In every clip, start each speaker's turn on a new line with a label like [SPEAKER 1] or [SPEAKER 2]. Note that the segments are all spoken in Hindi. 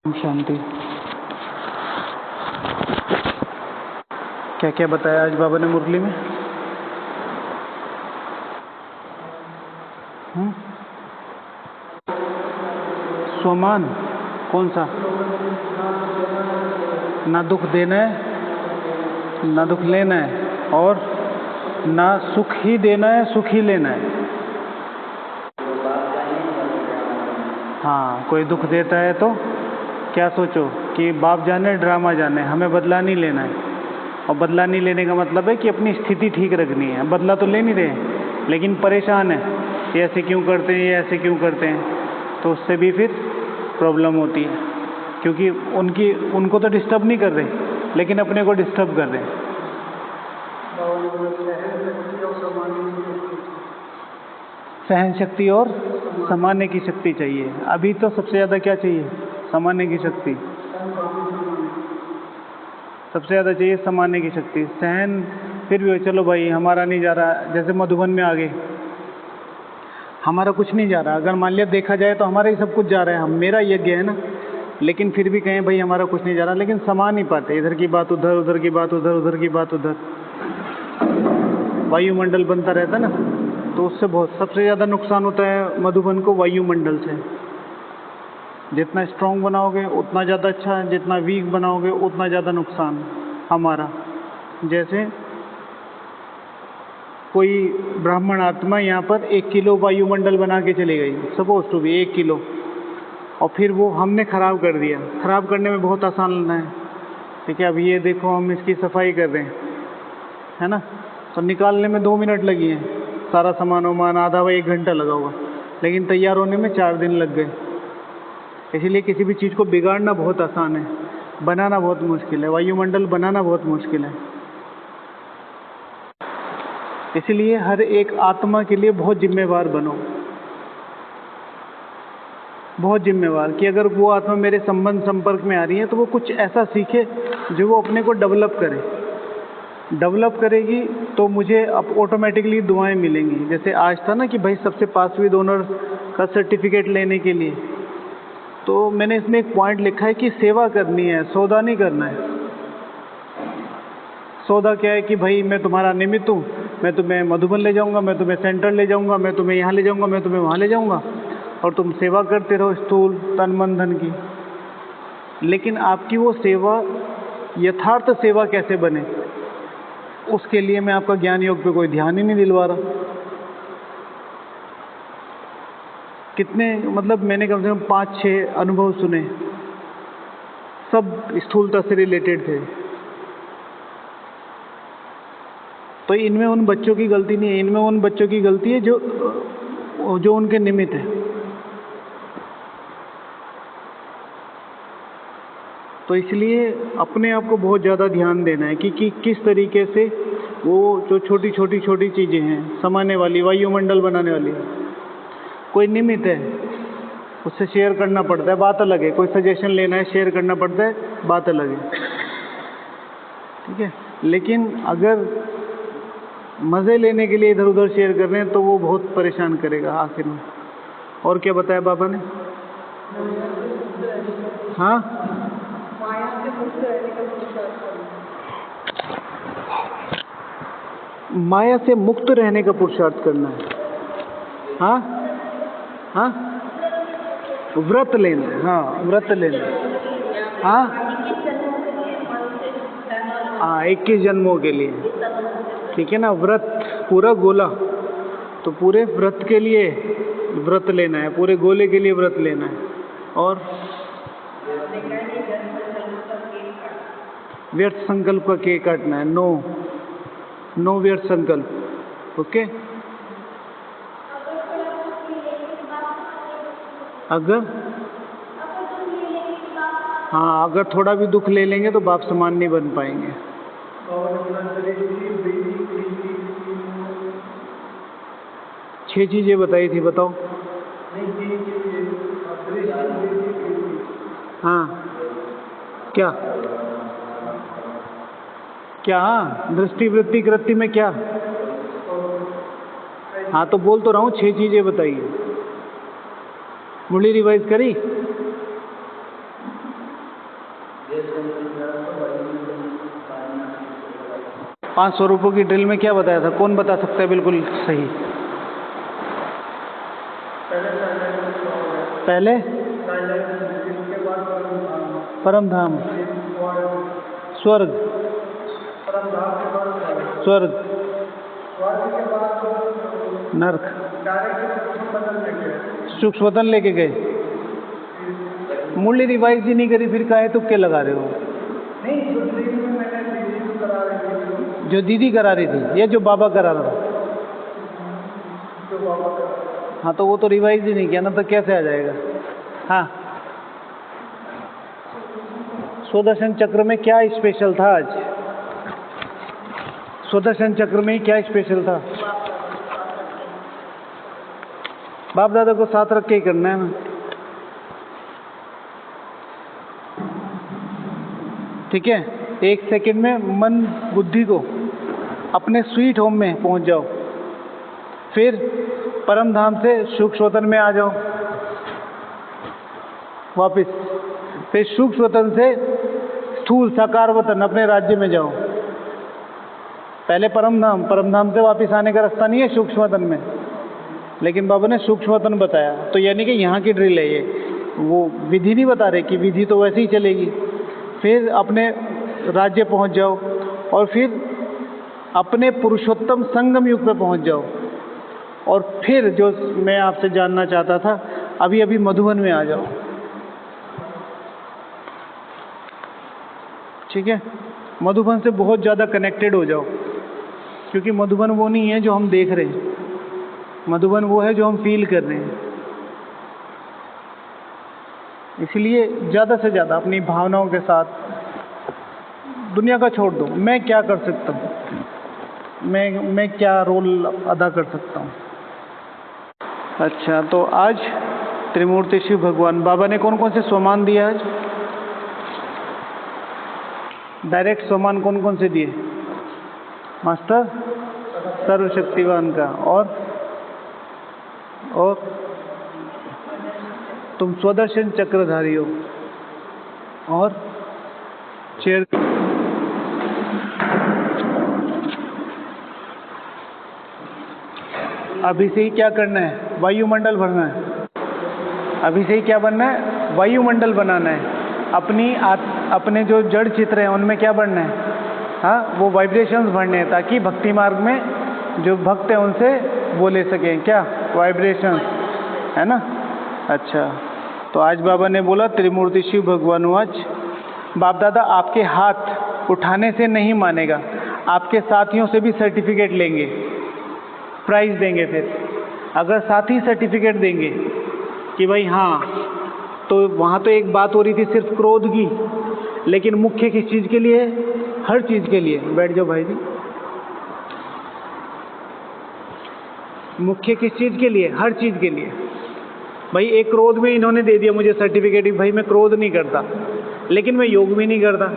[SPEAKER 1] शांति। क्या क्या बताया आज बाबा ने मुरली में? स्वमान कौन सा? ना दुख देना है ना दुख लेना है, और ना सुख ही देना है सुख ही लेना है। हाँ, कोई दुख देता है तो क्या सोचो कि बाप जाने ड्रामा जाने, हमें बदला नहीं लेना है। और बदला नहीं लेने का मतलब है कि अपनी स्थिति ठीक रखनी है। बदला तो ले नहीं रहे लेकिन परेशान है, ये ऐसे क्यों करते हैं, ये ऐसे क्यों करते हैं, तो उससे भी फिर प्रॉब्लम होती है, क्योंकि उनको तो डिस्टर्ब नहीं कर रहे लेकिन अपने को डिस्टर्ब कर रहे हैं। सहन शक्ति और समाने की शक्ति चाहिए। अभी तो सबसे ज़्यादा क्या चाहिए? समाने की शक्ति सबसे ज़्यादा चाहिए, समाने की शक्ति। सहन फिर भी चलो भाई हमारा नहीं जा रहा, जैसे मधुबन में आगे हमारा कुछ नहीं जा रहा, अगर मान लिया देखा जाए तो हमारा ही सब कुछ जा रहा है, हम मेरा यज्ञ है ना, लेकिन फिर भी कहें भाई हमारा कुछ नहीं जा रहा, लेकिन समा नहीं पाते, इधर की बात उधर, उधर की बात उधर, उधर की बात उधर, वायुमंडल बनता रहता ना, तो उससे बहुत सबसे ज़्यादा नुकसान होता है मधुबन को वायुमंडल से। जितना स्ट्रांग बनाओगे उतना ज़्यादा अच्छा है, जितना वीक बनाओगे उतना ज़्यादा नुकसान हमारा। जैसे कोई ब्राह्मण आत्मा यहाँ पर 1 किलो वायुमंडल बना के चली गई, सपोज टू भी 1 किलो, और फिर वो हमने ख़राब कर दिया। ख़राब करने में बहुत आसान है, ठीक है। अब ये देखो हम इसकी सफाई कर रहे हैं, है ना, तो निकालने में 2 मिनट लगी हैं, सारा सामान वामान आधा व 1 घंटा लगा होगा, लेकिन तैयार होने में 4 दिन लग गए। इसीलिए किसी भी चीज़ को बिगाड़ना बहुत आसान है, बनाना बहुत मुश्किल है। वायुमंडल बनाना बहुत मुश्किल है। इसलिए हर एक आत्मा के लिए बहुत जिम्मेवार बनो, बहुत जिम्मेवार, कि अगर वो आत्मा मेरे संपर्क में आ रही है तो वो कुछ ऐसा सीखे जो वो अपने को डेवलप करे। डेवलप करेगी तो मुझे अब ऑटोमेटिकली दुआएं मिलेंगी। जैसे आज था ना कि भाई सबसे पास विद ऑनर का सर्टिफिकेट लेने के लिए, तो मैंने इसमें एक पॉइंट लिखा है कि सेवा करनी है, सौदा नहीं करना है। सौदा क्या है कि भाई मैं तुम्हारा निमित्त हूँ, मैं तुम्हें मधुबन ले जाऊँगा, मैं तुम्हें सेंटर ले जाऊँगा, मैं तुम्हें यहाँ ले जाऊँगा, मैं तुम्हें वहाँ ले जाऊँगा, और तुम सेवा करते रहो स्थूल तन मन धन की। लेकिन आपकी वो सेवा यथार्थ सेवा कैसे बने, उसके लिए मैं आपका ज्ञान योग पे कोई ध्यान ही नहीं दिलवा रहा। कितने मतलब मैंने कम से कम 5-6 अनुभव सुने, सब स्थूलता से रिलेटेड थे। तो इनमें उन बच्चों की गलती नहीं है, इनमें उन बच्चों की गलती है जो उनके निमित्त है। तो इसलिए अपने आप को बहुत ज़्यादा ध्यान देना है कि किस तरीके से वो जो छोटी छोटी चीज़ें हैं समाने वाली, वायुमंडल बनाने वाली, कोई निमित्त है उससे शेयर करना पड़ता है, बात अलग है। कोई सजेशन लेना है, शेयर करना पड़ता है, बात अलग है, ठीक है। लेकिन अगर मज़े लेने के लिए इधर उधर शेयर कर रहे हैं तो वो बहुत परेशान करेगा आखिर में। और क्या बताया बाबा ने? हाँ, माया से मुक्त रहने का पुरुषार्थ करना है। हाँ हाँ, व्रत लेना है, हाँ व्रत लेना है। हाँ हाँ, 21 जन्मों के लिए, ठीक है ना। व्रत पूरा गोला, तो पूरे व्रत के लिए व्रत लेना है, पूरे गोले के लिए व्रत लेना है। और व्यर्थ संकल्प का केक काटना है। नो व्यर्थ संकल्प, ओके। अगर थोड़ा भी दुख ले लेंगे तो बाप समान नहीं बन पाएंगे। 6 चीजें बताई थी, बताओ। हाँ, क्या क्या? दृष्टि वृत्ति कृत्य में क्या? हाँ, तो बोल तो रहा हूँ 6 चीजें बताइए। मुरली रिवाइज करी? 500 रुपये की ड्रिल में क्या बताया था? कौन बता सकता है बिल्कुल सही? पहले परम धाम, स्वर्ग, स्वर्ग, नर्क, सूक्ष्म वतन लेके गए। मूल्य रिवाइज ही नहीं करी, फिर काहे तुक्के लगा रहे हो? जो दीदी करा रही थी या जो बाबा करा रहा था? हाँ, तो वो तो रिवाइज ही नहीं किया ना, तो कैसे आ जाएगा? हाँ, स्वदर्शन चक्र में क्या स्पेशल था आज? स्वदर्शन चक्र में क्या स्पेशल था? बाप दादा को साथ रख के ही करना है ना। ठीक है, 1 सेकंड में मन बुद्धि को अपने स्वीट होम में पहुंच जाओ, फिर परम धाम से सूक्ष्म वतन में आ जाओ वापिस, फिर सूक्ष्म वतन से स्थूल साकार वतन अपने राज्य में जाओ। पहले परम धाम से वापिस आने का रास्ता नहीं है सूक्ष्म वतन में, लेकिन बाबा ने सूक्ष्म वतन बताया, तो यानी कि यहाँ की ड्रिल है ये। वो विधि नहीं बता रहे कि विधि तो वैसे ही चलेगी। फिर अपने राज्य पहुँच जाओ और फिर अपने पुरुषोत्तम संगम युग पे पहुँच जाओ, और फिर जो मैं आपसे जानना चाहता था, अभी अभी मधुबन में आ जाओ। ठीक है, मधुबन से बहुत ज़्यादा कनेक्टेड हो जाओ, क्योंकि मधुबन वो नहीं है जो हम देख रहे हैं, मधुबन वो है जो हम फील कर रहे हैं। इसलिए ज़्यादा से ज़्यादा अपनी भावनाओं के साथ दुनिया का छोड़ दो। मैं क्या कर सकता हूँ, मैं क्या रोल अदा कर सकता हूँ। अच्छा, तो आज त्रिमूर्ति शिव भगवान बाबा ने कौन कौन से स्वमान दिए आज? डायरेक्ट स्वमान कौन कौन से दिए मास्टर? सर्वशक्तिवान का, और तुम स्वदर्शन चक्रधारी हो, और चेयर। अभी से ही क्या करना है? वायुमंडल भरना है। अभी से ही क्या बनना है? वायुमंडल बनाना है। अपने जो जड़ चित्र हैं उनमें क्या बनना है? हाँ, वो वाइब्रेशंस भरने हैं, ताकि भक्ति मार्ग में जो भक्त हैं उनसे वो ले सकें क्या? वाइब्रेशंस, है ना? अच्छा, तो आज बाबा ने बोला त्रिमूर्ति शिव भगवान आज बाप दादा आपके हाथ उठाने से नहीं मानेगा, आपके साथियों से भी सर्टिफिकेट लेंगे, प्राइज देंगे। फिर अगर साथी सर्टिफिकेट देंगे कि भाई हाँ, तो वहाँ तो एक बात हो रही थी सिर्फ क्रोध की, लेकिन मुख्य किस चीज़ के लिए? हर चीज़ के लिए। बैठ जाओ भाई जी। मुख्य किस चीज़ के लिए? हर चीज़ के लिए। भाई एक क्रोध में इन्होंने दे दिया मुझे सर्टिफिकेट, भाई मैं क्रोध नहीं करता, लेकिन मैं योग भी नहीं करता,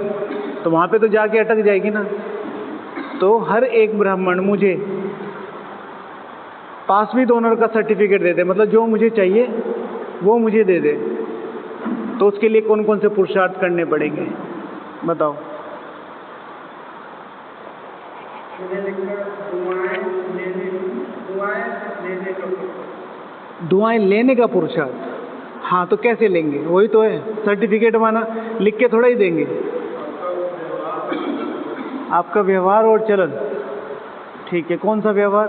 [SPEAKER 1] तो वहाँ पे तो जाके अटक जाएगी ना। तो हर एक ब्राह्मण मुझे पासवीं डोनर का सर्टिफिकेट दे दे, मतलब जो मुझे चाहिए वो मुझे दे दे, तो उसके लिए कौन कौन से पुरुषार्थ करने पड़ेंगे बताओ? दुआएं लेने का पुरुषार्थ। हाँ, तो कैसे लेंगे? वही तो है, सर्टिफिकेट माना लिख के थोड़ा ही देंगे। आपका व्यवहार और चलन। ठीक है, कौन सा व्यवहार?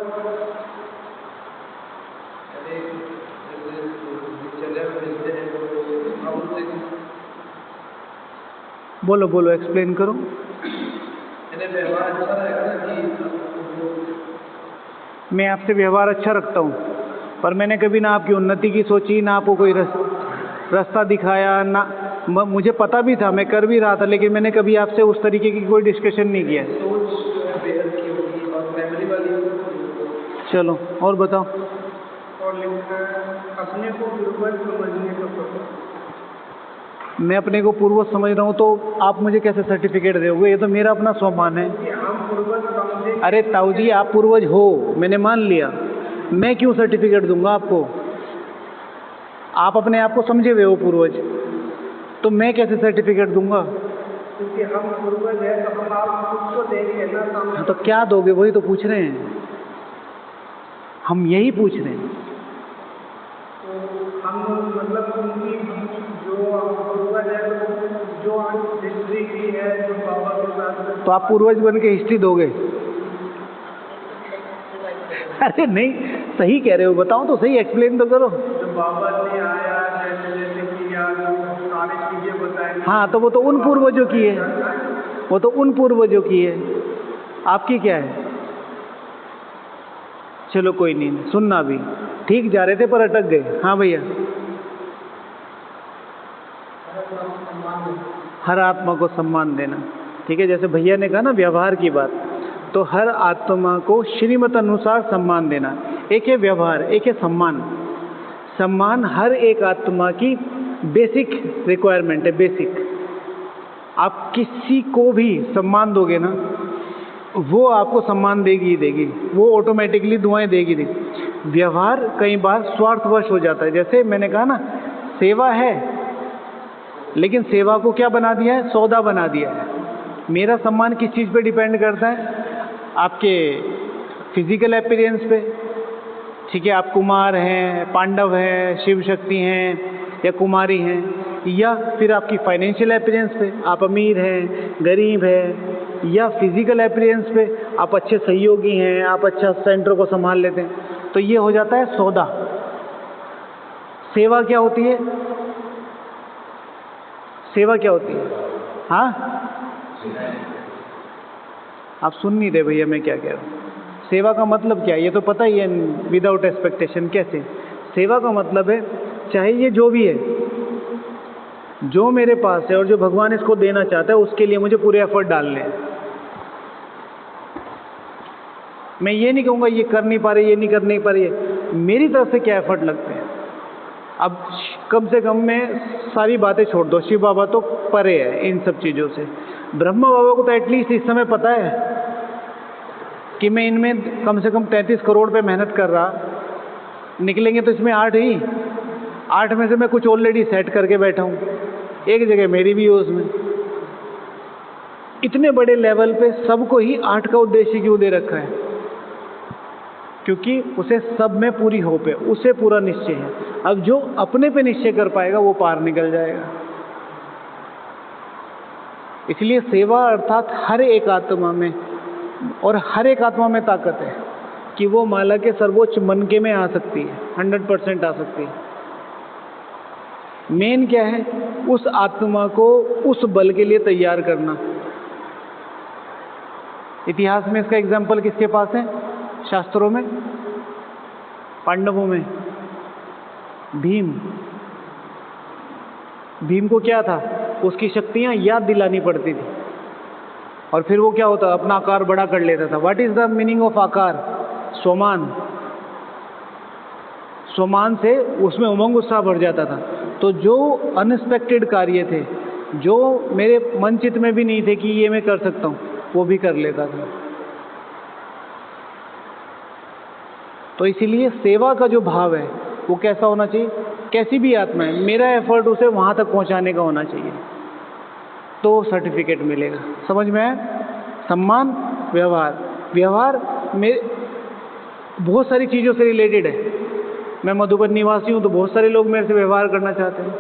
[SPEAKER 1] बोलो बोलो, एक्सप्लेन करो। मैं आपसे व्यवहार अच्छा रखता हूँ, पर मैंने कभी ना आपकी उन्नति की सोची, ना आपको कोई रास्ता दिखाया, ना मुझे पता भी था, मैं कर भी रहा था, लेकिन मैंने कभी आपसे उस तरीके की कोई डिस्कशन नहीं किया। चलो और बताओ। अपने को पूर्वज समझने का। मैं अपने को पूर्वज समझ रहा हूँ, तो आप मुझे कैसे सर्टिफिकेट दोगे? ये तो मेरा अपना स्वमान है। अरे ताऊ जी, आप पूर्वज हो, मैंने मान लिया, मैं क्यों सर्टिफिकेट दूंगा आपको? आप अपने आप को समझे हुए हो पूर्वज, तो मैं कैसे सर्टिफिकेट दूंगा?
[SPEAKER 2] क्योंकि हम पूर्वज हैं तो हम आप खुद को देंगे ना सामने।
[SPEAKER 1] हाँ, तो क्या दोगे वही तो पूछ रहे हैं, हम यही पूछ रहे हैं।
[SPEAKER 2] तो हम मतलब उनकी जो पूर्वज है तो जो हिस्ट्री की है जो बाबा के साथ,
[SPEAKER 1] तो आप पूर्वज बन के हिस्ट्री दोगे? अरे नहीं, सही कह रहे हो, बताओ तो सही, एक्सप्लेन तो करो।
[SPEAKER 2] जो बाबा ने आया जैसे जैसे किया सारी चीजें बताई।
[SPEAKER 1] हाँ, तो वो तो उन पूर्वजों की है, वो तो उन पूर्वजों की है, आपकी क्या है? चलो कोई नहीं, सुनना भी ठीक जा रहे थे पर अटक गए। हाँ भैया, हर आत्मा को सम्मान देना, ठीक है। जैसे भैया ने कहा ना व्यवहार की बात, तो हर आत्मा को श्रीमत अनुसार सम्मान देना। एक है व्यवहार, एक है सम्मान। सम्मान हर एक आत्मा की बेसिक रिक्वायरमेंट है, बेसिक। आप किसी को भी सम्मान दोगे ना, वो आपको सम्मान देगी ही देगी, वो ऑटोमेटिकली दुआएं देगी देगी। व्यवहार कई बार स्वार्थवश हो जाता है, जैसे मैंने कहा ना, सेवा है लेकिन सेवा को क्या बना दिया है? सौदा बना दिया है। मेरा सम्मान किस चीज़ पे डिपेंड करता है? आपके फिजिकल अपीयरेंस पे, ठीक है। आप कुमार हैं, पांडव हैं, शिव शक्ति हैं या कुमारी हैं, या फिर आपकी फाइनेंशियल अपीयरेंस पे, आप अमीर हैं, गरीब हैं, या फिजिकल अपीयरेंस पे आप अच्छे सहयोगी हैं, आप अच्छा सेंटर को संभाल लेते हैं, तो ये हो जाता है सौदा। सेवा क्या होती है? सेवा क्या होती है? हाँ, आप सुन नहीं रहे भैया मैं क्या कह रहा हूँ। सेवा का मतलब क्या है ये तो पता ही है, विदाउट एक्सपेक्टेशन। कैसे? सेवा का मतलब है, चाहे ये जो भी है, जो मेरे पास है और जो भगवान इसको देना चाहता है, उसके लिए मुझे पूरे एफर्ट डालने हैं। मैं ये नहीं कहूँगा ये कर नहीं पा रहे, ये नहीं कर नहीं पा रही है, मेरी तरफ से क्या एफर्ट लगते हैं। अब कम से कम मैं सारी बातें छोड़ दो, शिव बाबा तो परे है इन सब चीज़ों से, ब्रह्मा बाबा को तो एटलीस्ट इस समय पता है कि मैं इनमें कम से कम 33 करोड़ पे मेहनत कर रहा, निकलेंगे तो इसमें 8 ही, 8 में से मैं कुछ ऑलरेडी सेट करके बैठा हूँ, एक जगह मेरी भी है उसमें। इतने बड़े लेवल पे सबको ही 8 का उद्देश्य क्यों दे रखा है? क्योंकि उसे सब में पूरी होप है, उसे पूरा निश्चय है। अब जो अपने पे निश्चय कर पाएगा वो पार निकल जाएगा। इसलिए सेवा अर्थात हर एक आत्मा में, और हर एक आत्मा में ताकत है कि वो माला के सर्वोच्च मन के में आ सकती है, 100% आ सकती है। मेन क्या है? उस आत्मा को उस बल के लिए तैयार करना। इतिहास में इसका एग्जाम्पल किसके पास है? शास्त्रों में, पांडवों में, भीम। भीम को क्या था? उसकी शक्तियां याद दिलानी पड़ती थी और फिर वो क्या होता? अपना आकार बड़ा कर लेता था। What is the meaning of आकार? स्वमान। स्वमान से उसमें उमंग उत्साह भर जाता था। तो जो अनएक्सपेक्टेड कार्य थे, जो मेरे मन चित में भी नहीं थे कि ये मैं कर सकता हूँ, वो भी कर लेता था। तो इसीलिए सेवा का जो भाव है वो कैसा होना चाहिए? कैसी भी आत्मा है, मेरा एफर्ट उसे वहाँ तक पहुँचाने का होना चाहिए, तो सर्टिफिकेट मिलेगा। समझ में आया? सम्मान, व्यवहार। व्यवहार में बहुत सारी चीज़ों से रिलेटेड है। मैं मधुबन निवासी हूँ तो बहुत सारे लोग मेरे से व्यवहार करना चाहते हैं।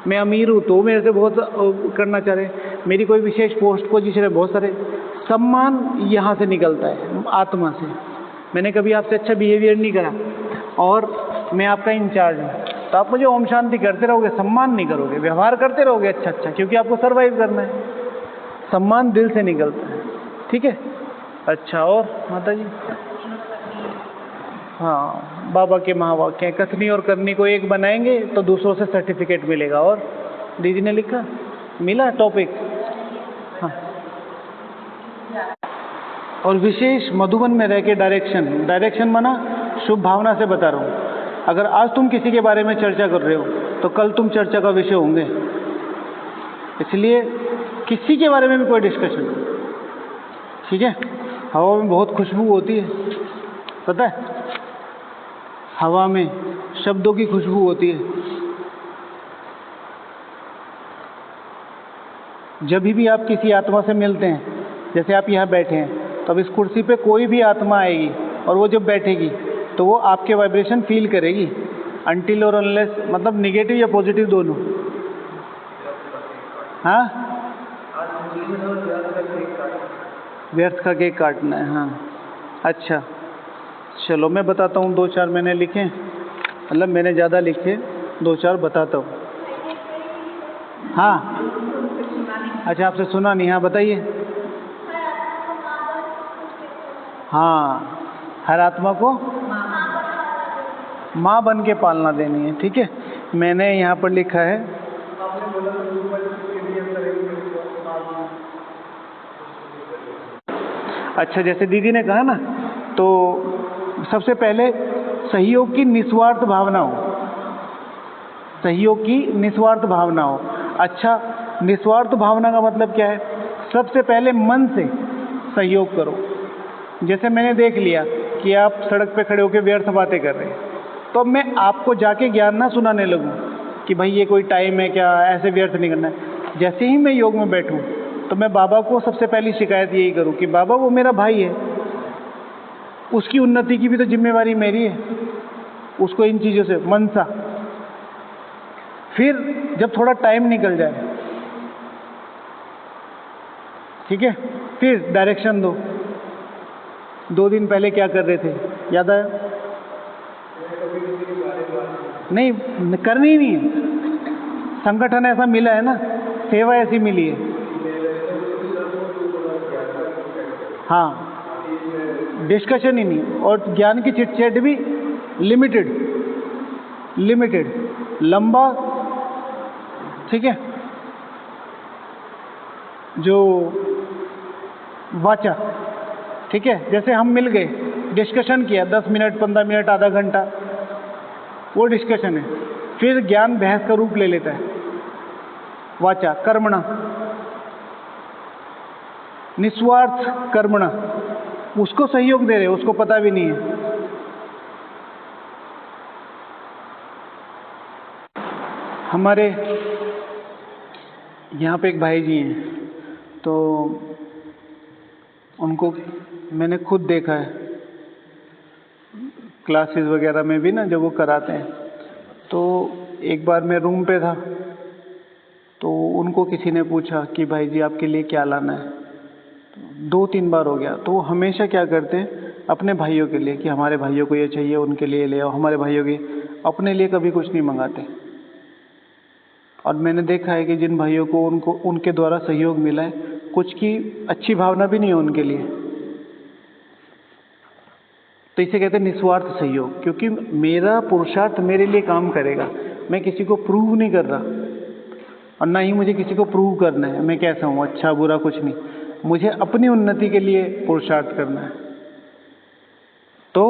[SPEAKER 1] मैं अमीर हूँ तो मेरे से बहुत करना चाह रहे हैं। मेरी कोई विशेष पोस्ट पोजीशन है, बहुत सारे। सम्मान यहाँ से निकलता है, आत्मा से। मैंने कभी आपसे अच्छा बिहेवियर नहीं करा और मैं आपका इंचार्ज हूँ, तो आप मुझे ओम शांति करते रहोगे, सम्मान नहीं करोगे, व्यवहार करते रहोगे अच्छा अच्छा, क्योंकि आपको सर्वाइव करना है। सम्मान दिल से निकलता है, ठीक है? अच्छा, और माता जी? हाँ, बाबा के महावाक्य, कथनी और करनी को एक बनाएंगे तो दूसरों से सर्टिफिकेट मिलेगा। और दीदी ने लिखा, मिला टॉपिक? हाँ। और विशेष मधुबन में रह के डायरेक्शन, डायरेक्शन माना शुभ भावना से बता रहा हूँ। अगर आज तुम किसी के बारे में चर्चा कर रहे हो तो कल तुम चर्चा का विषय होंगे। इसलिए किसी के बारे में भी कोई डिस्कशन, ठीक है? हवा में बहुत खुशबू होती है, पता है? हवा में शब्दों की खुशबू होती है। जब भी आप किसी आत्मा से मिलते हैं, जैसे आप यहाँ बैठे हैं, तो अब इस कुर्सी पे कोई भी आत्मा आएगी और वो जब बैठेगी तो वो आपके वाइब्रेशन फील करेगी, अनटिल और अनलेस, मतलब निगेटिव या पॉजिटिव दोनों। हाँ, व्यर्थ का केक काटना है। हाँ, अच्छा, चलो मैं बताता हूँ, 2-4 मैंने लिखे, मतलब मैंने ज़्यादा लिखे, 2-4 बताता हूँ। हाँ, अच्छा, आपसे सुना नहीं। हाँ, बताइए। हाँ, हर आत्मा को माँ बन के पालना देनी है, ठीक है। मैंने यहाँ पर लिखा है, अच्छा, जैसे दीदी ने कहा ना, तो सबसे पहले सहयोग की निस्वार्थ भावना हो, सहयोग की निस्वार्थ भावना हो। अच्छा, निस्वार्थ भावना का मतलब क्या है? सबसे पहले मन से सहयोग करो। जैसे मैंने देख लिया कि आप सड़क पे खड़े होकर व्यर्थ बातें कर रहे हैं, तो अब मैं आपको जाके ज्ञान ना सुनाने लगूं कि भाई ये कोई टाइम है क्या, ऐसे व्यर्थ नहीं करना है। जैसे ही मैं योग में बैठूं तो मैं बाबा को सबसे पहली शिकायत यही करूं कि बाबा वो मेरा भाई है, उसकी उन्नति की भी तो जिम्मेवारी मेरी है, उसको इन चीज़ों से मनसा। फिर जब थोड़ा टाइम निकल जाए, ठीक है, फिर डायरेक्शन दो। 2 दिन पहले क्या कर रहे थे, याद आया? नहीं, करनी ही नहीं है। संगठन ऐसा मिला है ना, सेवा ऐसी मिली है। हाँ, डिस्कशन ही नहीं, और ज्ञान की चिटचैट भी लिमिटेड, लंबा, ठीक है, जो वाचा, ठीक है। जैसे हम मिल गए, डिस्कशन किया 10 मिनट, 15 मिनट, आधा घंटा, वो डिस्कशन है। फिर ज्ञान बहस का रूप ले लेता है। वाचा कर्मणा, निस्वार्थ कर्मणा, उसको सहयोग दे रहे, उसको पता भी नहीं है। हमारे यहाँ पे एक भाई जी हैं, तो उनको मैंने खुद देखा है क्लासेस वगैरह में भी ना, जब वो कराते हैं। तो एक बार मैं रूम पे था, तो उनको किसी ने पूछा कि भाई जी आपके लिए क्या लाना है। 2-3 बार हो गया। तो वो हमेशा क्या करते हैं, अपने भाइयों के लिए, कि हमारे भाइयों को ये चाहिए, उनके लिए ले आओ, हमारे भाइयों के, अपने लिए कभी कुछ नहीं मंगाते। और मैंने देखा है कि जिन भाइयों को उनके द्वारा सहयोग मिला है, कुछ की अच्छी भावना भी नहीं है उनके लिए। तो इसे कहते हैं निस्वार्थ सहयोग, क्योंकि मेरा पुरुषार्थ मेरे लिए काम करेगा। मैं किसी को प्रूव नहीं कर रहा, और ना ही मुझे किसी को प्रूव करना है मैं कैसा हूँ, अच्छा बुरा कुछ नहीं। मुझे अपनी उन्नति के लिए पुरुषार्थ करना है। तो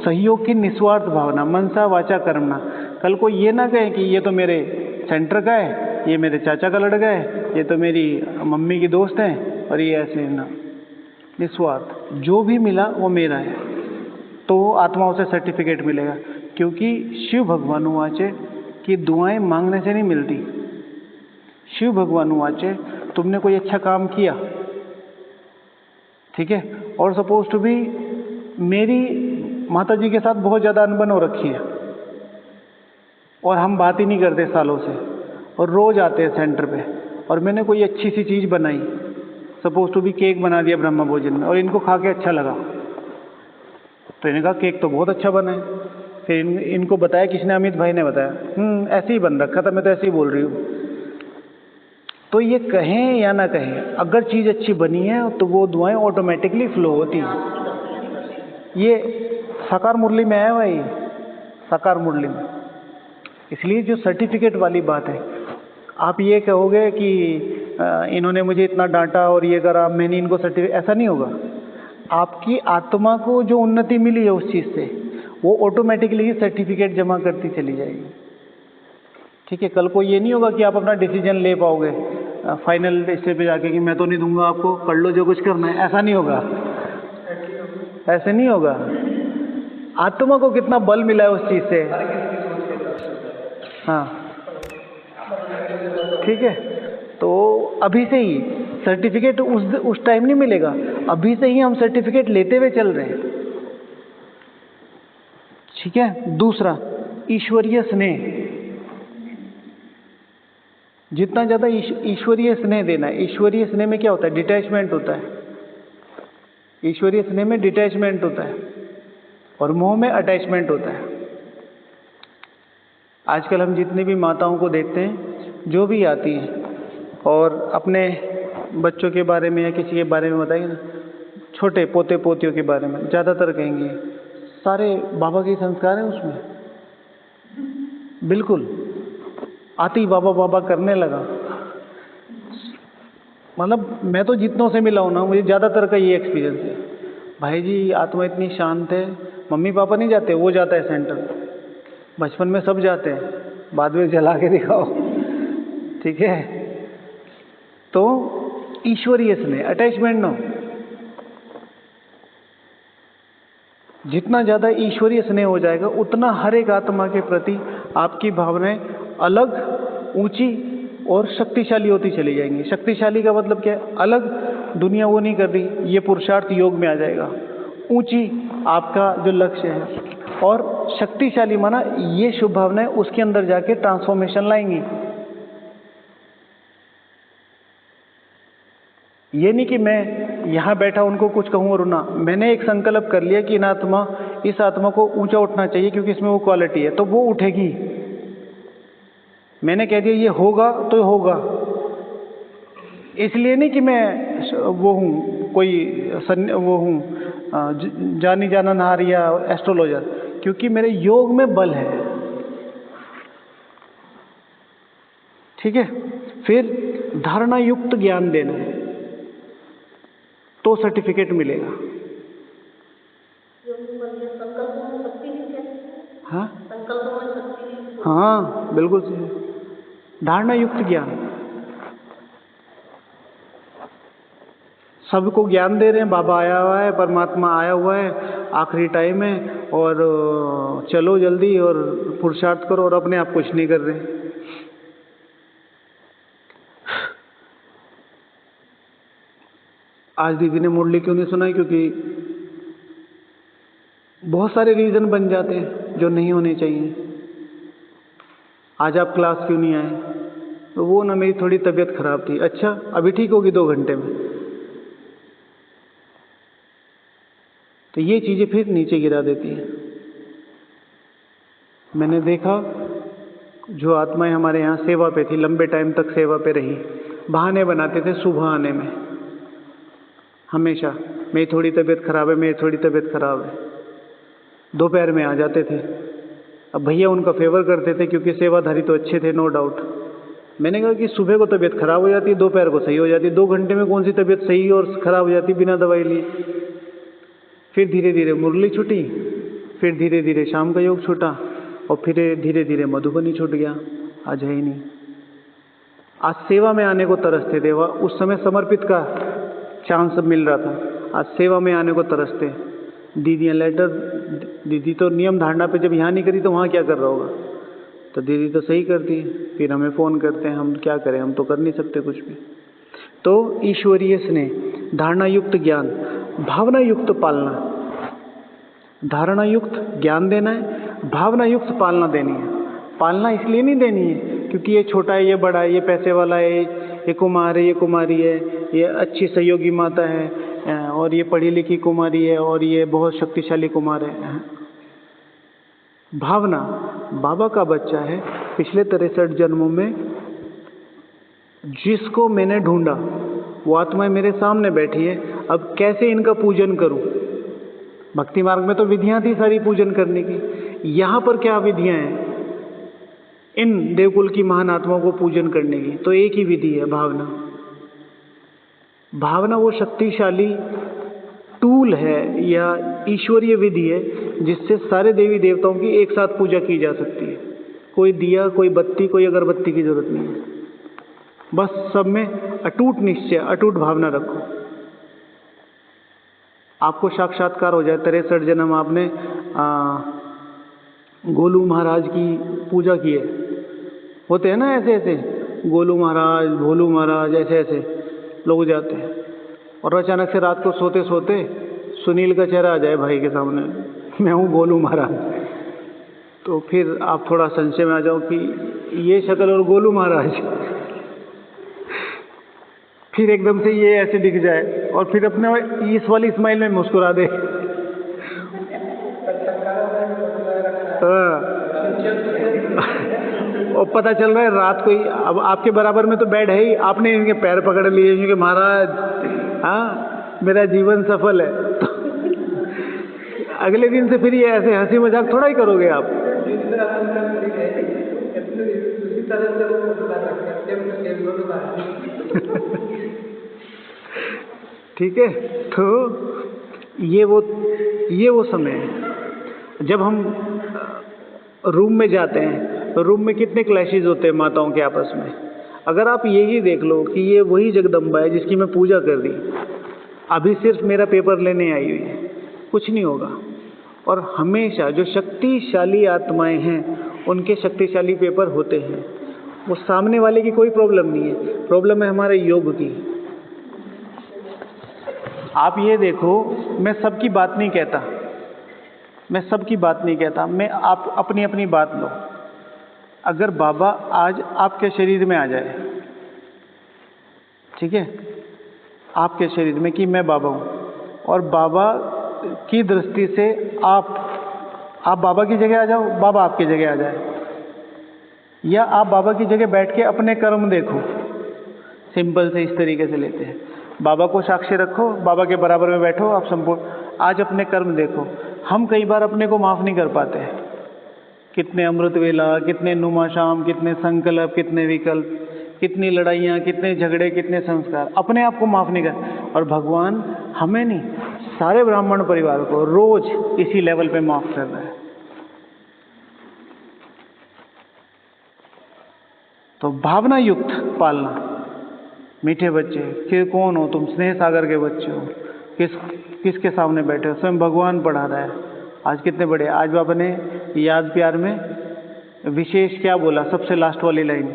[SPEAKER 1] सहयोग की निस्वार्थ भावना, मनसा वाचा कर्मणा। कल को ये ना कहे कि ये तो मेरे सेंटर का है, ये मेरे चाचा का लड़का है, ये तो मेरी मम्मी की दोस्त है, और ये ऐसे ना। निस्वार्थ, जो भी मिला वो मेरा है। तो आत्माओं से सर्टिफिकेट मिलेगा, क्योंकि शिव भगवान वाचे की दुआएं मांगने से नहीं मिलती। शिव भगवान वाचे, तुमने कोई अच्छा काम किया, ठीक है, और सपोज टू बी मेरी माता जी के साथ बहुत ज़्यादा अनबन हो रखी है, और हम बात ही नहीं करते सालों से, और रोज़ आते हैं सेंटर पे, और मैंने कोई अच्छी सी चीज़ बनाई, सपोज टू बी केक बना दिया ब्रह्म भोजन में, और इनको खा के अच्छा लगा। तो इन्होंने कहा केक तो बहुत अच्छा बना है। फिर इनको बताया, किसने? अमित भाई ने बताया, ऐसे ही बन रखा था, मैं तो ऐसे ही बोल रही हूँ। तो ये कहें या ना कहें, अगर चीज़ अच्छी बनी है तो वो दुआएं ऑटोमेटिकली फ्लो होती हैं। ये साकार मुरली में आया हुआ है, साकार मुरली में। इसलिए जो सर्टिफिकेट वाली बात है, आप ये कहोगे कि इन्होंने मुझे इतना डांटा और ये करा, मैंने इनको सर्टिफिकेट, ऐसा नहीं होगा। आपकी आत्मा को जो उन्नति मिली है उस चीज़ से, वो ऑटोमेटिकली ही सर्टिफिकेट जमा करती चली जाएगी, ठीक है। कल को ये नहीं होगा कि आप अपना डिसीजन ले पाओगे फाइनल स्टेज पे जाके कि मैं तो नहीं दूंगा आपको, कर लो जो कुछ करना है, ऐसा नहीं होगा। ऐसे नहीं होगा। आत्मा को कितना बल मिला है उस चीज़ से। हाँ, ठीक है। तो अभी से ही सर्टिफिकेट उस टाइम नहीं मिलेगा, अभी से ही हम सर्टिफिकेट लेते हुए चल रहे हैं। ठीक है। दूसरा, ईश्वरीय स्नेह। जितना ज़्यादा ईश्वरीय स्नेह देना है। ईश्वरीय स्नेह में क्या होता है? डिटैचमेंट होता है। ईश्वरीय स्नेह में डिटैचमेंट होता है और मोह में अटैचमेंट होता है। आजकल हम जितनी भी माताओं को देखते हैं, जो भी आती हैं और अपने बच्चों के बारे में या किसी के बारे में बताएंगे ना, छोटे पोते पोतियों के बारे में ज़्यादातर कहेंगे सारे बाबा के संस्कार हैं उसमें। बिल्कुल, आती बाबा बाबा करने लगा। मतलब मैं तो जितनों से मिला हूं ना, मुझे ज़्यादातर का ये एक्सपीरियंस है, भाई जी आत्मा इतनी शांत है। मम्मी पापा नहीं जाते, वो जाता है सेंटर। बचपन में सब जाते हैं, बाद में जला के दिखाओ। ठीक है। तो ईश्वरीय स्नेह, अटैचमेंट ना हो। जितना ज़्यादा ईश्वरीय स्नेह हो जाएगा, उतना हर एक आत्मा के प्रति आपकी भावनाएं अलग, ऊंची और शक्तिशाली होती चली जाएंगी। शक्तिशाली का मतलब क्या है? अलग, दुनिया वो नहीं कर रही, ये पुरुषार्थ योग में आ जाएगा। ऊंची आपका जो लक्ष्य है, और शक्तिशाली माना ये शुभ भावनाएं उसके अंदर जाके ट्रांसफॉर्मेशन लाएंगी। ये नहीं कि मैं यहाँ बैठा उनको कुछ कहूँ और ना, मैंने एक संकल्प कर लिया कि इस आत्मा को ऊंचा उठना चाहिए क्योंकि इसमें वो क्वालिटी है, तो वो उठेगी। मैंने कह दिया ये होगा तो होगा। इसलिए नहीं कि मैं वो हूँ कोई वो हूँ जानी जाननहार या एस्ट्रोलॉजर, क्योंकि मेरे योग में बल है। ठीक है। फिर धारणा युक्त ज्ञान देना है तो सर्टिफिकेट मिलेगा। हाँ हाँ, बिल्कुल सही। धारणा युक्त ज्ञान, सबको ज्ञान दे रहे हैं, बाबा आया हुआ है, परमात्मा आया हुआ है, आखिरी टाइम है और चलो जल्दी और पुरुषार्थ करो, और अपने आप कुछ नहीं कर रहे। आज दीदी ने मुरली क्यों नहीं सुनाई? क्योंकि बहुत सारे रीजन बन जाते हैं जो नहीं होने चाहिए। आज आप क्लास क्यों नहीं आए? तो वो ना मेरी थोड़ी तबीयत खराब थी। अच्छा, अभी ठीक होगी 2 घंटे में। तो ये चीजें फिर नीचे गिरा देती हैं। मैंने देखा जो आत्माएं हमारे यहाँ सेवा पे थी, लंबे टाइम तक सेवा पे रही, बहाने बनाते थे सुबह आने में। हमेशा मेरी थोड़ी तबीयत खराब है, मेरी थोड़ी तबीयत खराब है, दोपहर में आ जाते थे। अब भैया उनका फेवर करते थे क्योंकि सेवाधारी तो अच्छे थे, नो डाउट। मैंने कहा कि सुबह को तबीयत खराब हो जाती है, दोपहर को सही हो जाती है, 2 घंटे में कौन सी तबीयत सही और खराब हो जाती बिना दवाई लिए। फिर धीरे धीरे मुरली छूटी, फिर धीरे धीरे शाम का योग छूटा, और फिर धीरे धीरे मधुबनी छूट गया। आज है ही नहीं। आज सेवा में आने को तरसते थे, वह उस समय समर्पित का चांस मिल रहा था, आज सेवा में आने को तरसते। दीदियाँ लेटर, दीदी तो नियम धारणा पे जब यहाँ नहीं करी तो वहाँ क्या कर रहा होगा? तो दीदी तो सही करती है, फिर हमें फ़ोन करते हैं, हम क्या करें, हम तो कर नहीं सकते कुछ भी। तो ईश्वरीय स्नेह, धारणा युक्त ज्ञान, भावना युक्त पालना। धारणा युक्त ज्ञान देना है, भावना युक्त पालना देनी है। पालना इसलिए नहीं देनी है क्योंकि ये छोटा है, ये बड़ा है, ये पैसे वाला है, ये कुमार है, ये कुमारी है, ये अच्छी सहयोगी माता है, और ये पढ़ी लिखी कुमारी है, और ये बहुत शक्तिशाली कुमार है। भावना, बाबा का बच्चा है, पिछले 63 जन्मों में जिसको मैंने ढूंढा वो आत्मा मेरे सामने बैठी है, अब कैसे इनका पूजन करूं? भक्ति मार्ग में तो विधियां थी सारी पूजन करने की, यहाँ पर क्या विधियां हैं इन देवकुल की महान आत्माओं को पूजन करने की? तो एक ही विधि है, भावना। भावना वो शक्तिशाली टूल है या ईश्वरीय विधि है जिससे सारे देवी देवताओं की एक साथ पूजा की जा सकती है। कोई दिया, कोई बत्ती, कोई अगरबत्ती की जरूरत नहीं है। बस सब में अटूट निश्चय, अटूट भावना रखो। आपको साक्षात्कार हो जाए। 63 जन्म आपने गोलू महाराज की पूजा की है, होते हैं ना ऐसे ऐसे, गोलू महाराज, भोलू महाराज, ऐसे ऐसे लोग जाते हैं। और अचानक से रात को सोते सोते सुनील का चेहरा आ जाए भाई के सामने, मैं हूँ गोलू महाराज, तो फिर आप थोड़ा संशय में आ जाओ कि ये शक्ल और गोलू महाराज। फिर एकदम से ये ऐसे दिख जाए और फिर अपने इस वाली स्माइल में मुस्कुरा दे। और पता चल रहा है रात को ही, अब आपके बराबर में तो बेड है ही, आपने इनके पैर पकड़ लिए क्योंकि महाराज हाँ मेरा जीवन सफल है। तो अगले दिन से फिर ये ऐसे हंसी मजाक थोड़ा ही करोगे आप। ठीक है, तो ये वो समय है जब हम रूम में जाते हैं तो रूम में कितने क्लैशेज होते हैं माताओं के आपस में। अगर आप यही देख लो कि ये वही जगदम्बा है जिसकी मैं पूजा कर दी, अभी सिर्फ मेरा पेपर लेने आई हुई है, कुछ नहीं होगा। और हमेशा जो शक्तिशाली आत्माएं हैं उनके शक्तिशाली पेपर होते हैं। वो सामने वाले की कोई प्रॉब्लम नहीं है, प्रॉब्लम है हमारे योग की। आप ये देखो, मैं सबकी बात नहीं कहता, मैं आप अपनी अपनी बात लो। अगर बाबा आज आपके शरीर में आ जाए, ठीक है, आपके शरीर में कि मैं बाबा हूँ, और बाबा की दृष्टि से आप बाबा की जगह आ जाओ, बाबा आपकी जगह आ जाए, या आप बाबा की जगह बैठ के अपने कर्म देखो। सिंपल से इस तरीके से लेते हैं, बाबा को साक्षी रखो, बाबा के बराबर में बैठो, आप संपूर्ण आज अपने कर्म देखो। हम कई बार अपने को माफ़ नहीं कर पाते, कितने अमृत वेला, कितने नुमा शाम, कितने संकल्प, कितने विकल्प, कितनी लड़ाइयाँ, कितने झगड़े, कितने संस्कार, अपने आप को माफ़ नहीं कर। और भगवान हमें नहीं, सारे ब्राह्मण परिवार को रोज इसी लेवल पे माफ़ कर रहा है। तो भावना युक्त पालना। मीठे बच्चे, कि कौन हो तुम, स्नेह सागर के बच्चे हो, किसके सामने बैठे हो, स्वयं भगवान पढ़ा रहा है। आज कितने बड़े, आज बाबा ने याद प्यार में विशेष क्या बोला, सबसे लास्ट वाली लाइन,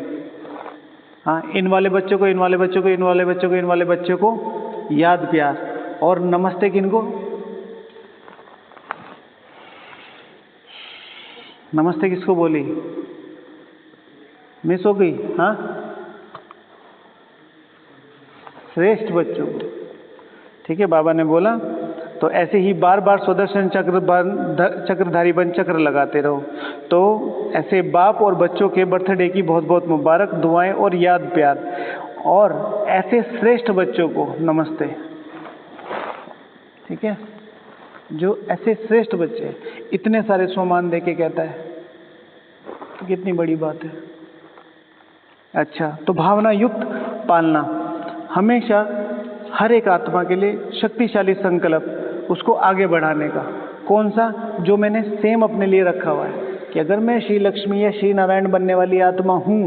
[SPEAKER 1] हाँ, इन वाले बच्चों को, इन वाले बच्चों को, इन वाले बच्चों को, इन वाले बच्चों को याद प्यार। और नमस्ते किनको, नमस्ते किसको बोली, मिस हो गई, हाँ, श्रेष्ठ बच्चों, ठीक है, बाबा ने बोला। तो ऐसे ही बार बार सुदर्शन चक्रधारी बन चक्र लगाते रहो। तो ऐसे बाप और बच्चों के बर्थडे की बहुत बहुत मुबारक दुआएं और याद प्यार। और ऐसे श्रेष्ठ बच्चों को नमस्ते, ठीक है, जो ऐसे श्रेष्ठ बच्चे इतने सारे सम्मान दे के कहता है, तो कितनी बड़ी बात है। अच्छा, तो भावना युक्त पालना, हमेशा हर एक आत्मा के लिए शक्तिशाली संकल्प, उसको आगे बढ़ाने का। कौन सा, जो मैंने सेम अपने लिए रखा हुआ है कि अगर मैं श्री लक्ष्मी या श्री नारायण बनने वाली आत्मा हूँ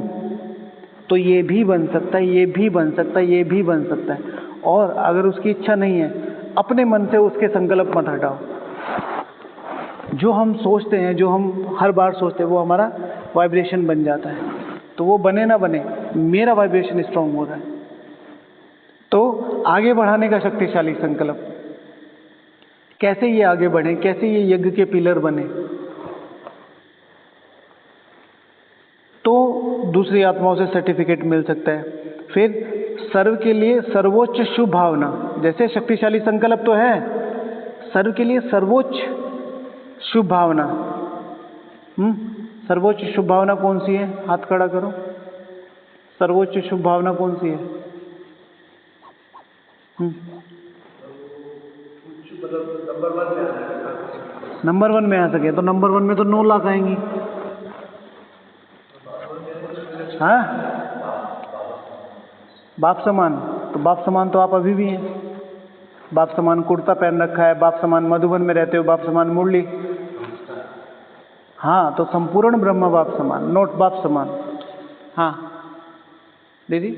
[SPEAKER 1] तो ये भी बन सकता है, ये भी बन सकता है, ये भी बन सकता है। और अगर उसकी इच्छा नहीं है, अपने मन से उसके संकल्प मत हटाओ। जो हम सोचते हैं, जो हम हर बार सोचते हैं, वो हमारा वाइब्रेशन बन जाता है। तो वो बने ना बने, मेरा वाइब्रेशन स्ट्रांग हो रहा है। तो आगे बढ़ाने का शक्तिशाली संकल्प, कैसे ये आगे बढ़े, कैसे ये यज्ञ के पिलर बने। तो दूसरी आत्माओं से सर्टिफिकेट मिल सकता है। फिर सर्व के लिए सर्वोच्च शुभ भावना, जैसे शक्तिशाली संकल्प तो है, सर्व के लिए सर्वोच्च शुभ भावना। सर्वोच्च शुभ भावना कौन सी है, हाथ खड़ा करो। सर्वोच्च शुभ भावना कौन सी है? नंबर 1 में आ सके तो नंबर 1 में तो 9 लाख आएंगी। हाँ, बाप समान, तो बाप समान तो आप अभी भी हैं। बाप समान कुर्ता पहन रखा है, बाप समान मधुबन में रहते हो, बाप समान मुरली। हाँ, तो संपूर्ण ब्रह्म बाप समान, नोट बाप समान। हाँ दीदी,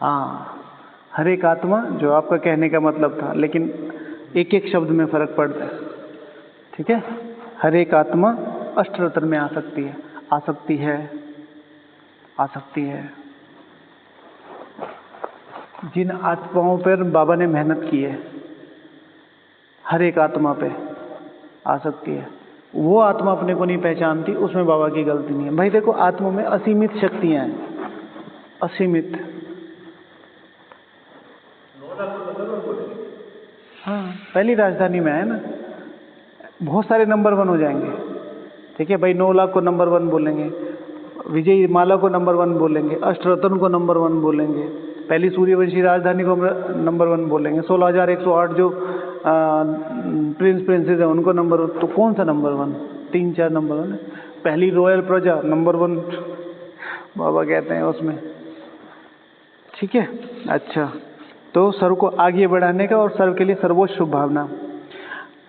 [SPEAKER 1] हाँ, हर एक आत्मा, जो आपका कहने का मतलब था, लेकिन एक एक शब्द में फर्क पड़ता है, ठीक है। हर एक आत्मा अष्टरत्न में आ सकती है, आसक्ति है। जिन आत्माओं पर बाबा ने मेहनत की है, हर एक आत्मा पे आसक्ति है, वो आत्मा अपने को नहीं पहचानती, उसमें बाबा की गलती नहीं है। भाई देखो, आत्मा में असीमित शक्तियां हैं, असीमित। हाँ, पहली राजधानी में है ना, बहुत सारे नंबर 1 हो जाएंगे। ठीक है भाई, 9 लाख को नंबर 1 बोलेंगे, विजय माला को नंबर 1 बोलेंगे, अष्टरत्न को नंबर 1 बोलेंगे, पहली सूर्यवंशी राजधानी को नंबर 1 बोलेंगे, 16,108 जो प्रिंस प्रिंसेस है उनको नंबर 1। तो कौन सा नंबर 1? 3-4 नंबर 1 है। पहली रॉयल प्रजा नंबर 1 बाबा कहते हैं उसमें। ठीक है, अच्छा, तो सर्व को आगे बढ़ाने का और सर्व के लिए सर्वोच्च शुभ भावना।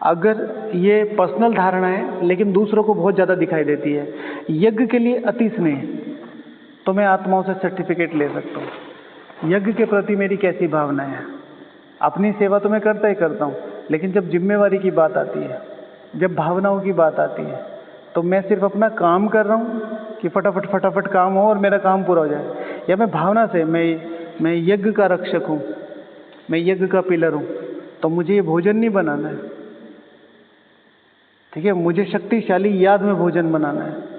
[SPEAKER 1] अगर ये पर्सनल धारणा है लेकिन दूसरों को बहुत ज़्यादा दिखाई देती है, यज्ञ के लिए अति स्नेह, तो मैं आत्माओं से सर्टिफिकेट ले सकता हूँ। यज्ञ के प्रति मेरी कैसी भावना है? अपनी सेवा तो मैं करता ही करता हूँ, लेकिन जब जिम्मेवारी की बात आती है, जब भावनाओं की बात आती है, तो मैं सिर्फ अपना काम कर रहा हूँ कि फटाफट फटाफट काम हो और मेरा काम पूरा हो जाए, या मैं भावना से मैं यज्ञ का रक्षक हूँ, मैं यज्ञ का पिलर हूँ, तो मुझे ये भोजन नहीं बनाना है। ठीक है, मुझे शक्तिशाली याद में भोजन बनाना है।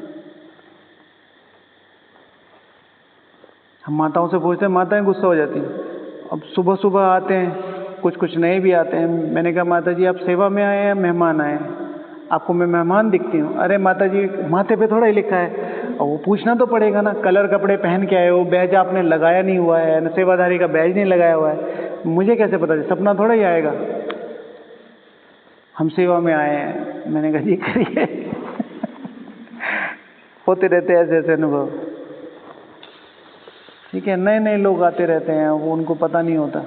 [SPEAKER 1] हम माताओं से पूछते हैं, माताएं गुस्सा हो जाती हैं। अब सुबह सुबह आते हैं, कुछ नए भी आते हैं। मैंने कहा, माता जी आप सेवा में आए हैं, मेहमान आए हैं, आपको मैं मेहमान दिखती हूँ। अरे माता जी, माथे पे थोड़ा ही लिखा है, और वो पूछना तो पड़ेगा ना, कलर कपड़े पहन के आए हो, बैज आपने लगाया नहीं हुआ है ना, सेवाधारी का बैज नहीं लगाया हुआ है, मुझे कैसे पता चले? सपना थोड़ा ही आएगा, हम सेवा में आए हैं। मैंने कहा जी करिए होते रहते ऐसे ऐसे अनुभव। ठीक है, नए नए लोग आते रहते हैं, वो उनको पता नहीं होता,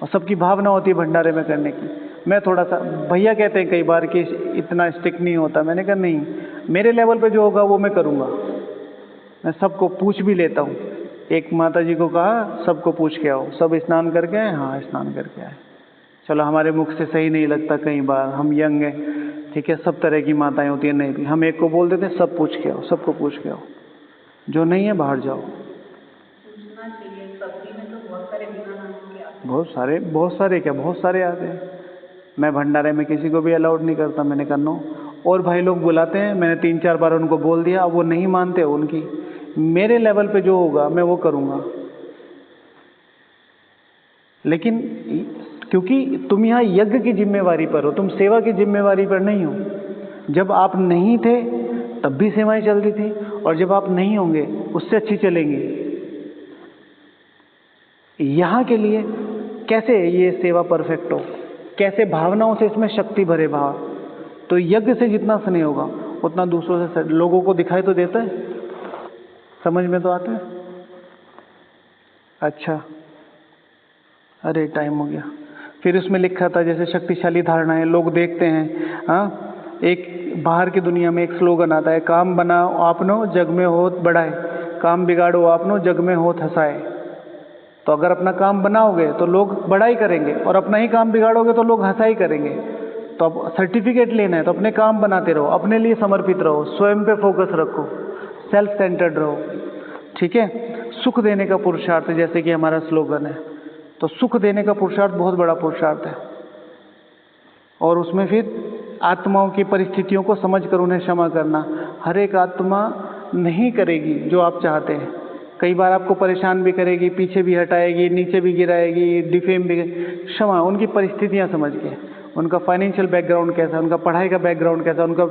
[SPEAKER 1] और सबकी भावना होती है भंडारे में करने की। मैं थोड़ा सा, भैया कहते हैं कई बार कि इतना स्ट्रिक्ट नहीं होता। मैंने कहा नहीं, मेरे लेवल पे जो होगा वो मैं करूँगा। मैं सबको पूछ भी लेता हूँ। एक माता जी को कहा सबको पूछ के आओ, सब स्नान करके आए? हाँ स्नान करके आए। चलो, हमारे मुख से सही नहीं लगता कई बार, हम यंग हैं। ठीक है, सब तरह की माताएं होती हैं, नहीं भी हम एक को बोल देते हैं सब पूछ के आओ, सबको पूछ के आओ, जो नहीं है बाहर जाओ। बहुत सारे आते हैं। मैं भंडारे में किसी को भी अलाउड नहीं करता, मैंने कहा नो। और भाई लोग बुलाते हैं, मैंने 3-4 बार उनको बोल दिया, अब वो नहीं मानते, उनकी मेरे लेवल पे जो होगा मैं वो करूँगा। लेकिन क्योंकि तुम यहाँ यज्ञ की जिम्मेवारी पर हो, तुम सेवा की जिम्मेवारी पर नहीं हो। जब आप नहीं थे तब भी सेवाएं चलती थी, और जब आप नहीं होंगे उससे अच्छी चलेंगी। यहाँ के लिए कैसे ये सेवा परफेक्ट हो, कैसे भावनाओं से इसमें शक्ति भरे भाव। तो यज्ञ से जितना स्नेह होगा उतना दूसरों से लोगों को दिखाई तो देता है, समझ में तो आता है। अच्छा, अरे टाइम हो गया। फिर उसमें लिखा था जैसे शक्तिशाली धारणाएं लोग देखते हैं। हाँ, एक बाहर की दुनिया में एक स्लोगन आता है, काम बनाओ आपनो जग में होत बढ़ाए, काम बिगाड़ो आपनो जग में होत हंसाए। तो अगर अपना काम बनाओगे तो लोग बड़ाई करेंगे, और अपना ही काम बिगाड़ोगे तो लोग हंसाई करेंगे। तो अब सर्टिफिकेट लेना है तो अपने काम बनाते रहो, अपने लिए समर्पित रहो, स्वयं पे फोकस रखो, सेल्फ सेंटर्ड रहो। ठीक है, सुख देने का पुरुषार्थ जैसे कि हमारा स्लोगन है, तो सुख देने का पुरुषार्थ बहुत बड़ा पुरुषार्थ है। और उसमें फिर आत्माओं की परिस्थितियों को समझकर उन्हें क्षमा करना। हर एक आत्मा नहीं करेगी जो आप चाहते हैं, कई बार आपको परेशान भी करेगी, पीछे भी हटाएगी, नीचे भी गिराएगी, डिफेम भी। क्षमा, उनकी परिस्थितियां समझ के, उनका फाइनेंशियल बैकग्राउंड कैसा है, उनका पढ़ाई का बैकग्राउंड कैसा है, उनका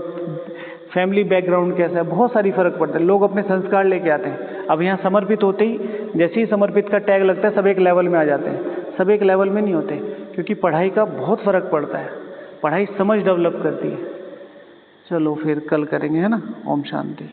[SPEAKER 1] फैमिली बैकग्राउंड कैसा है, बहुत सारी फर्क पड़ता है। लोग अपने संस्कार लेके आते हैं। अब यहाँ समर्पित होते ही जैसे ही समर्पित का टैग लगता है सब एक लेवल में आ जाते हैं। सब एक लेवल में नहीं होते, क्योंकि पढ़ाई का बहुत फर्क पड़ता है। पढ़ाई समझ डेवलप करती है। चलो फिर कल करेंगे, है ना। ओम शांति।